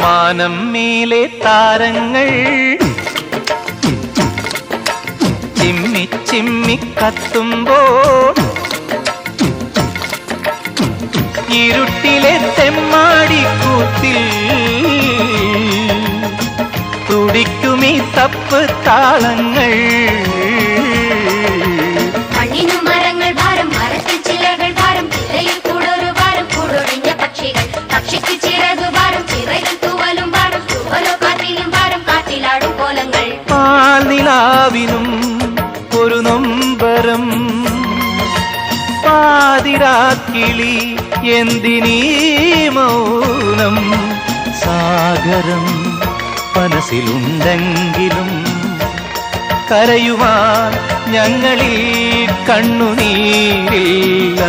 മാനം മേലെ താരങ്ങൾ ചിമ്മി ചിമ്മി കത്തുമ്പോൾ ഇരുട്ടിലെ തെമ്മാടിക്കൂത്തിൽ തുടിക്കുമീ തപ്പ് താളങ്ങൾ. മണ്ണിനു മരങ്ങൾ ഭാരം, മരത്തിൽ ചിലകൾ ഭാരം, ചില്ലയിൽ കൂടൊരു ഭാരം, കൂടൊഴിഞ്ഞ പക്ഷികൾ, പക്ഷിക്ക് ചിറകു ഭാരം, ചിറകിൽ തൂവലും ഭാരം, തൂവലോ കാറ്റിലും ഭാരം, കാറ്റിലാടും കോലങ്ങൾ. പാൽനിലാവിനും ഒരു നൊമ്പരം, പാതിരാക്കിളി എന്തിനീ മൗനം. സാഗരം മനസ്സിലുണ്ടെങ്കിലും കരയുവാൻ ഞങ്ങളിൽ കണ്ണുനീരില്ല.